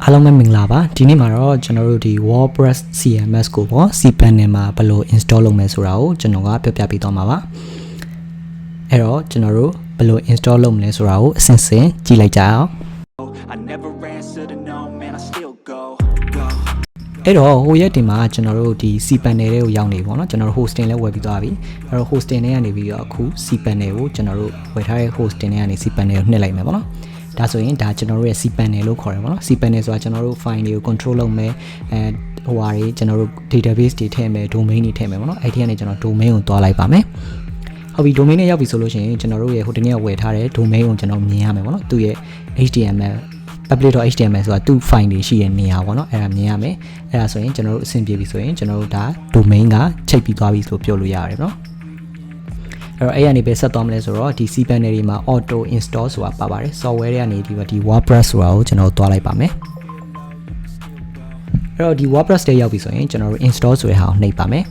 အားလုံးပဲမင်္ဂလာပါဒီနေ့မှာတော့ကျွန်တော်တို့ဒီ Wordpress CMS ကိုပေါ့ Cpanel မှာဘယ်လို install လုပ်မယ်ဆိုတာကိုကျွန်တော်ကပြပြပေးသွားမှာပါအဲ့တော့ကျွန်တော်တို့ဘယ်လို install လုပ်မလဲဆိုတာကိုအဆင့်ဆင့်ကြည့်လိုက်ကြအောင်အဲ့တော့ဟိုရက်ဒီမှာကျွန်တော်တို့ဒီ Cpanel တွေကိုရောက်နေပြီပေါ့နော်ကျွန်တော်တို့ hosting လည်းဝယ်ပြီးသွားပြီအဲ့တော့ hosting တွေကနေပြီးတော့အခု Cpanel ကိုကျွန်တော်တို့ဝယ်ထားတဲ့ hosting တွေကနေ Cpanel ကိုနှိပ်လိုက်မယ်ပေါ့နော်ဒါဆိုရင်ဒါကျွန်တော်တို့ရဲ့ Cpanel လို့ခေါ်တယ်ပေါ့နော် Cpanel ဆိုတာကျွန်တော်တို့ file တွေကို control လုပ်မယ်ဟိုဟာတွေကျွန်တော်တို့ database တွေထည့်မယ် domain တွေထည့်မယ်ပေါ့နော်အဲ့ဒီကနေကျွန်တော် domain ကိုတွားလိုက်ပါမယ်ဟုတ်ပြီ domain နဲ့ရောက်ပြီဆိုလို့ရှိရင်ကျွန်တော်တို့ရဲ့ဟိုတနေ့ကဝယ်ထားတဲ့ domain ကိုကျွန်တော်မြင်ရမယ်ပေါ့နော်သူ့ရဲ့ HTML public.html ဆိုတာသူ့ file တွေရှိတဲ့နေရာပေါ့နော်အဲ့ဒါမြင်ရမယ်အဲ့ဒါဆိုရင်ကျွန်တော်တို့အဆင်ပြေပြီဆိုရင်ကျွန်တော်တို့ဒါ domain ကချိန်ပြီးသွားပြီဆိုပြောလို့ရတယ်နော်အဲ့တော့အဲ့ရနေပဲဆက်သွားမလဲဆိုတော့ဒီ Cpanel တွေမှာ auto install ဆိုတာပါပါတယ် software တွေကနေဒီ Wordpress ဆိုတာကိုကျွန်တော်တို့တွားလိုက်ပါမယ်အဲ့တော့ဒီ Wordpress တွေရောက်ပြီဆိုရင်ကျွန်တော်တို့ install ဆိုတဲ့ဟာကိုနှိပ်ပါမယ်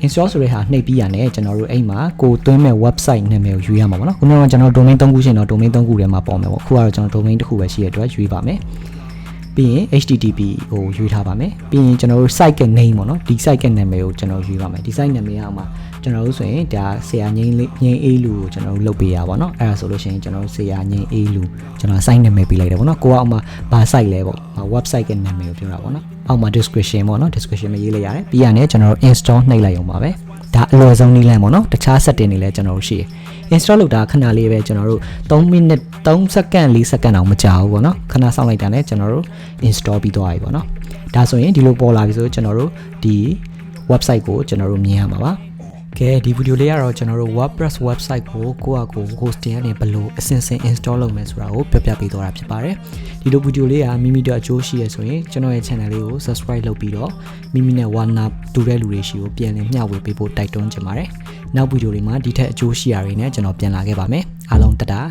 install ဆိုတဲ့ဟာနှိပ်ပြီးရတယ်ကျွန်တော်တို့အဲ့မှာကိုသွင်းမဲ့ website နာမည်ကိုရွေးရမှာပေါ့နော်ခုနကကျွန်တော် domain 3ခုရှင်တော့ domain 3ခုထဲမှာပေါ်မယ်ပေါ့ခုကတော့ကျွန်တော် domain တစ်ခုပဲရှိရတဲ့အတွက်ရွေးပါမယ်ပြီးရင် http ကိုရွေးထားပါမယ်ပြီးရင်ကျွန်တော်တို့ site ရဲ့ name ပေါ့နော်ဒီ site ရဲ့နာမည်ကိုကျွန်တော်ရွေးပါမယ်ဒီ site နာမည်အောက်မှာကျွန်တော်တို့ဆိုရင်ဒါဆရာငိမ့်အေးလူကိုကျွန်တော်တို့လုပ်ပေးရပါတော့အဲ့ဒါဆိုလို့ရှိရင်ကျွန်တော်တို့ဆရာငိမ့်အေးလူကျွန်တော် site နာမည်ပေးလိုက်တယ်ပေါ့နော်ကိုကအောက်မှာဘာ site လဲပေါ့ website ရဲ့နာမည်ကိုပြောတာပေါ့နော်အောက်မှာ description ပေါ့နော် description မှာရေးလိုက်ရတယ်ပြီးရတယ်ကျွန်တော်တို့ install နှိပ်လိုက်အောင်ပါပဲဒါအလွယ်ဆုံးနည်းလမ်းပေါ့နော်တခြား setting တွေလည်းကျွန်တော်တို့ရှိတယ် install လုပ်တာခဏလေးပဲကျွန်တော်တို့3 minute 3 second 4 second အောင်မကြာဘူးပေါ့နော်ခဏစောင့်လိုက်တာနဲ့ကျွန်တော်တို့ install ပြီးသွားပြီပေါ့နော်ဒါဆိုရင်ဒီလိုပေါ်လာပြီဆိုကျွန်တော်တို့ဒီ website ကိုကျွန်တော်တို့မြင်ရမှာပါကဲဒီဗီဒီယိုလေးကတော့ကျွန်တော်တို့ WordPress website ကိုကိုယ့်အကို hosting ကနေဘယ်လိုအဆင့်ဆင့် install လုပ်မယ်ဆိုတာကိုပြပြပေးသွားတာဖြစ်ပါတယ်ဒီလိုဗီဒီယိုလေးကမိမိတို့အကျိုးရှိရဆိုရင်ကျွန်တော်ရဲ့ channel လေးကို subscribe လုပ်ပြီးတော့မိမိနဲ့ one up တူတဲ့လူတွေရှိကိုပြန်လည်မျှဝေပေးဖို့တိုက်တွန်းချင်ပါတယ်နောက်ဗီဒီယိုတွေမှာဒီထက်အကျိုးရှိရာတွေနဲ့ကျွန်တော်ပြန်လာခဲ့ပါမယ်အားလုံးတတား